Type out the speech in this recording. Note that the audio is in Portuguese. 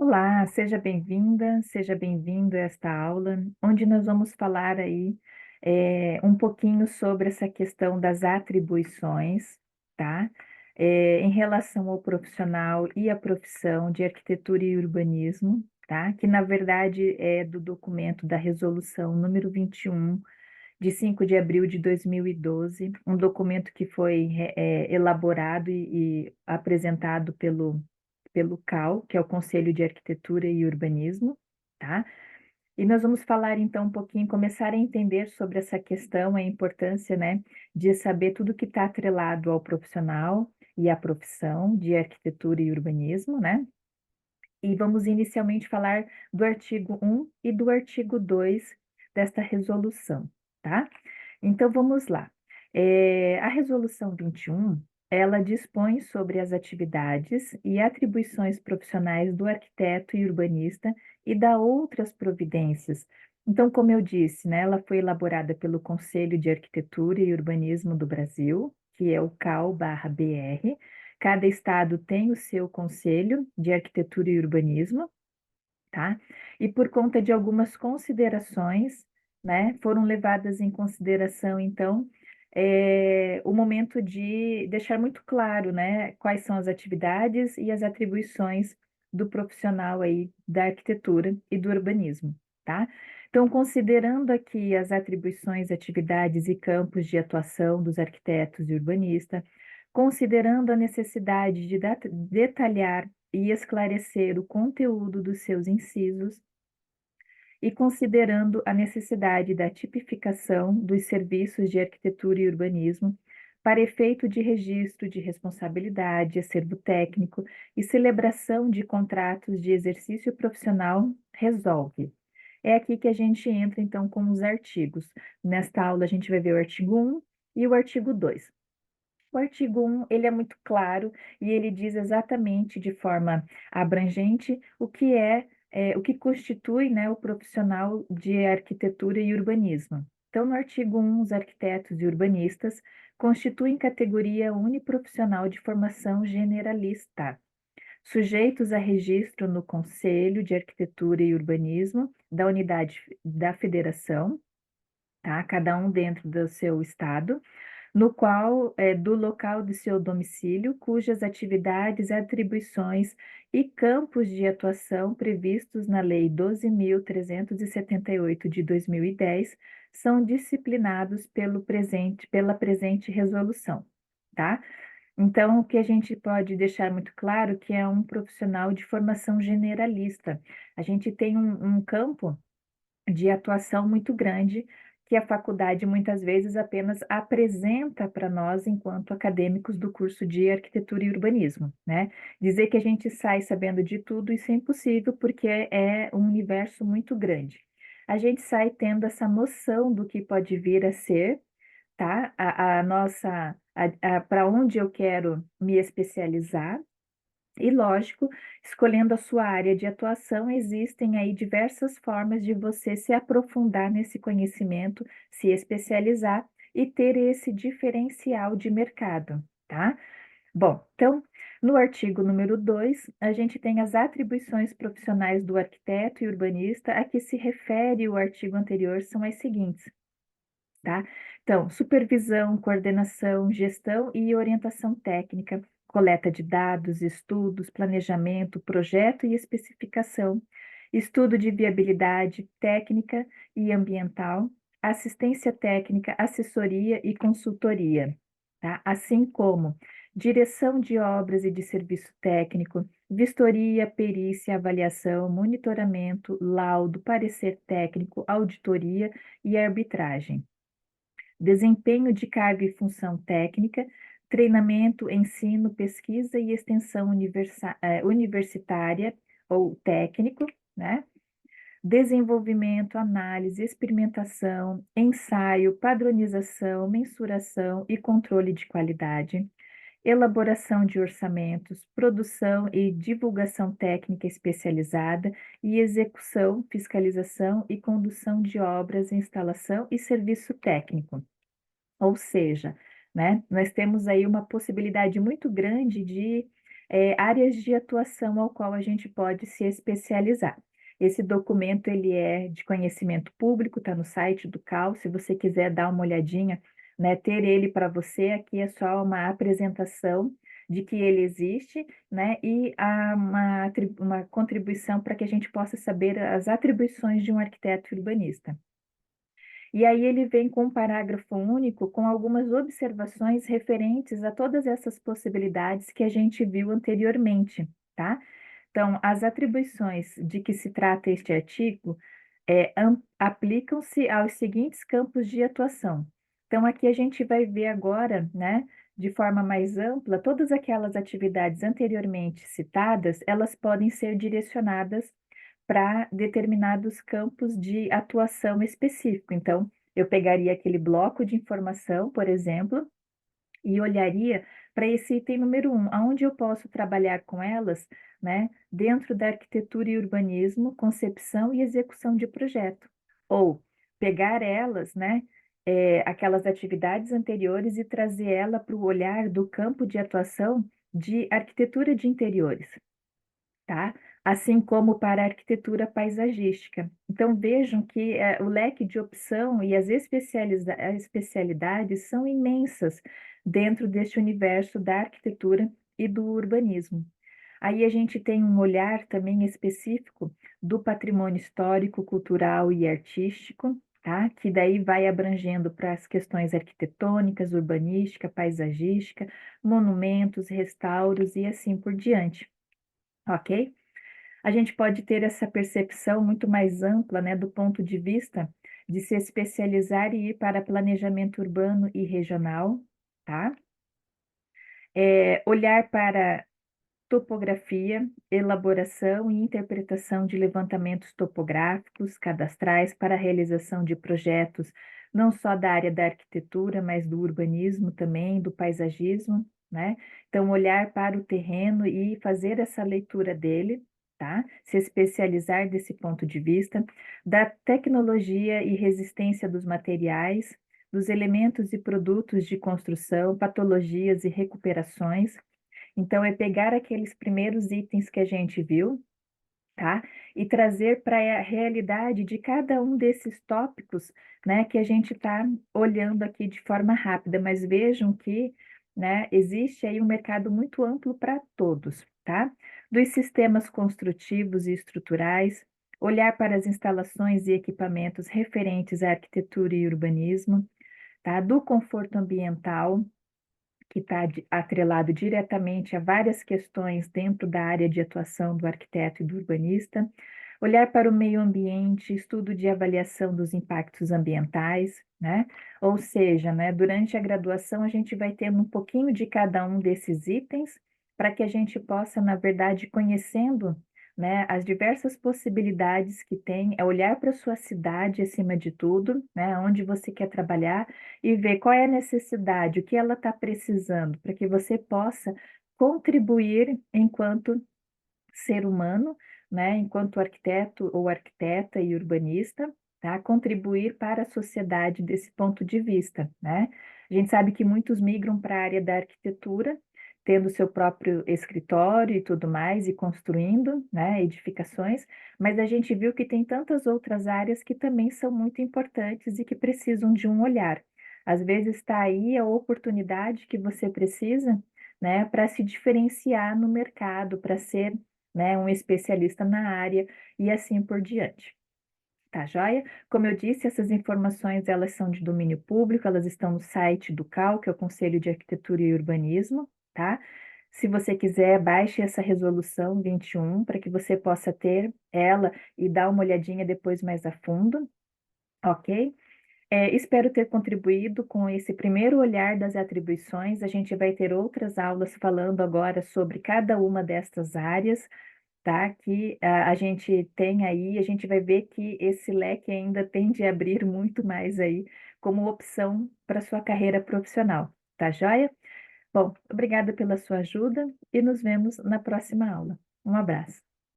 Olá, seja bem-vinda, seja bem-vindo a esta aula, onde nós vamos falar aí um pouquinho sobre essa questão das atribuições, tá? Em relação ao profissional e à profissão de arquitetura e urbanismo, tá? Que na verdade é do documento da resolução número 21, de 5 de abril de 2012, um documento que foi elaborado e apresentado pelo CAU, que é o Conselho de Arquitetura e Urbanismo, tá? E nós vamos falar então um pouquinho, começar a entender sobre essa questão, a importância, né, de saber tudo que está atrelado ao profissional e à profissão de arquitetura e urbanismo, né? E vamos inicialmente falar do artigo 1 e do artigo 2 desta resolução, tá? Então vamos lá. A resolução 21, ela dispõe sobre as atividades e atribuições profissionais do arquiteto e urbanista e dá outras providências. Então, como eu disse, né, ela foi elaborada pelo Conselho de Arquitetura e Urbanismo do Brasil, que é o CAU/BR. Cada estado tem o seu Conselho de Arquitetura e Urbanismo, tá? E por conta de algumas considerações, né, foram levadas em consideração, então, o momento de deixar muito claro, né, quais são as atividades e as atribuições do profissional aí da arquitetura e do urbanismo, tá? Então, considerando aqui as atribuições, atividades e campos de atuação dos arquitetos e urbanistas, considerando a necessidade de detalhar e esclarecer o conteúdo dos seus incisos e considerando a necessidade da tipificação dos serviços de arquitetura e urbanismo para efeito de registro de responsabilidade, acervo técnico e celebração de contratos de exercício profissional, resolve. É aqui que a gente entra, então, com os artigos. Nesta aula, a gente vai ver o artigo 1 e o artigo 2. O artigo 1, ele é muito claro e ele diz exatamente de forma abrangente o que constitui, né, o profissional de arquitetura e urbanismo. Então, no artigo 1, os arquitetos e urbanistas constituem categoria uniprofissional de formação generalista, sujeitos a registro no Conselho de Arquitetura e Urbanismo da unidade da federação, tá? Cada um dentro do seu estado, no qual do local de seu domicílio, cujas atividades, atribuições e campos de atuação previstos na Lei 12.378 de 2010 são disciplinados pela presente resolução, tá? Então, o que a gente pode deixar muito claro que é um profissional de formação generalista. A gente tem um campo de atuação muito grande, que a faculdade muitas vezes apenas apresenta para nós enquanto acadêmicos do curso de arquitetura e urbanismo, né? Dizer que a gente sai sabendo de tudo, isso é impossível, porque é um universo muito grande. A gente sai tendo essa noção do que pode vir a ser, tá? A nossa, para onde eu quero me especializar, e lógico, escolhendo a sua área de atuação, existem aí diversas formas de você se aprofundar nesse conhecimento, se especializar e ter esse diferencial de mercado, tá? Bom, então, no artigo número 2, a gente tem as atribuições profissionais do arquiteto e urbanista, a que se refere o artigo anterior, são as seguintes, tá? Então, supervisão, coordenação, gestão e orientação técnica, coleta de dados, estudos, planejamento, projeto e especificação, estudo de viabilidade técnica e ambiental, assistência técnica, assessoria e consultoria, tá? Assim como direção de obras e de serviço técnico, vistoria, perícia, avaliação, monitoramento, laudo, parecer técnico, auditoria e arbitragem, desempenho de carga e função técnica, treinamento, ensino, pesquisa e extensão universitária ou técnico, né? Desenvolvimento, análise, experimentação, ensaio, padronização, mensuração e controle de qualidade, elaboração de orçamentos, produção e divulgação técnica especializada e execução, fiscalização e condução de obras, instalação e serviço técnico. Ou seja, né, nós temos aí uma possibilidade muito grande de áreas de atuação ao qual a gente pode se especializar. Esse documento ele é de conhecimento público, está no site do CAL, se você quiser dar uma olhadinha, né, ter ele para você, aqui é só uma apresentação de que ele existe, né, e uma contribuição para que a gente possa saber as atribuições de um arquiteto urbanista. E aí ele vem com um parágrafo único com algumas observações referentes a todas essas possibilidades que a gente viu anteriormente, tá? Então, as atribuições de que se trata este artigo aplicam-se aos seguintes campos de atuação. Então, aqui a gente vai ver agora, né, de forma mais ampla, todas aquelas atividades anteriormente citadas, elas podem ser direcionadas para determinados campos de atuação específico. Então, eu pegaria aquele bloco de informação, por exemplo, e olharia para esse item número 1, aonde eu posso trabalhar com elas, né, dentro da arquitetura e urbanismo, concepção e execução de projeto. Ou pegar elas, né, aquelas atividades anteriores e trazer ela para o olhar do campo de atuação de arquitetura de interiores, tá? Assim como para a arquitetura paisagística. Então vejam que o leque de opção e as especialidades são imensas dentro deste universo da arquitetura e do urbanismo. Aí a gente tem um olhar também específico do patrimônio histórico, cultural e artístico, tá? Que daí vai abrangendo para as questões arquitetônicas, urbanística, paisagística, monumentos, restauros e assim por diante, ok? A gente pode ter essa percepção muito mais ampla, né, do ponto de vista de se especializar e ir para planejamento urbano e regional, tá? Olhar para topografia, elaboração e interpretação de levantamentos topográficos, cadastrais para a realização de projetos, não só da área da arquitetura, mas do urbanismo também, do paisagismo, né? Então, olhar para o terreno e fazer essa leitura dele, tá? Se especializar desse ponto de vista, da tecnologia e resistência dos materiais, dos elementos e produtos de construção, patologias e recuperações. Então, é pegar aqueles primeiros itens que a gente viu, tá? E trazer para a realidade de cada um desses tópicos, né, que a gente está olhando aqui de forma rápida, mas vejam que, né, existe aí um mercado muito amplo para todos, tá? Dos sistemas construtivos e estruturais, olhar para as instalações e equipamentos referentes à arquitetura e urbanismo, tá? Do conforto ambiental, que está atrelado diretamente a várias questões dentro da área de atuação do arquiteto e do urbanista, olhar para o meio ambiente, estudo de avaliação dos impactos ambientais, né? Ou seja, né, durante a graduação a gente vai tendo um pouquinho de cada um desses itens para que a gente possa, na verdade, conhecendo, né, as diversas possibilidades que tem, é olhar para a sua cidade acima de tudo, né, onde você quer trabalhar e ver qual é a necessidade, o que ela está precisando, para que você possa contribuir enquanto ser humano, né, enquanto arquiteto ou arquiteta e urbanista, tá? Contribuir para a sociedade desse ponto de vista, né? A gente sabe que muitos migram para a área da arquitetura, tendo seu próprio escritório e tudo mais, e construindo, né, edificações, mas a gente viu que tem tantas outras áreas que também são muito importantes e que precisam de um olhar. Às vezes está aí a oportunidade que você precisa, né, para se diferenciar no mercado, para ser, né, um especialista na área e assim por diante. Tá joia? Como eu disse, essas informações elas são de domínio público, elas estão no site do CAU, que é o Conselho de Arquitetura e Urbanismo, tá? Se você quiser, baixe essa resolução 21 para que você possa ter ela e dar uma olhadinha depois mais a fundo, ok? Espero ter contribuído com esse primeiro olhar das atribuições. A gente vai ter outras aulas falando agora sobre cada uma destas áreas, tá? Que a gente tem aí, a gente vai ver que esse leque ainda tende a abrir muito mais aí como opção para sua carreira profissional, tá joia? Bom, obrigada pela sua ajuda e nos vemos na próxima aula. Um abraço.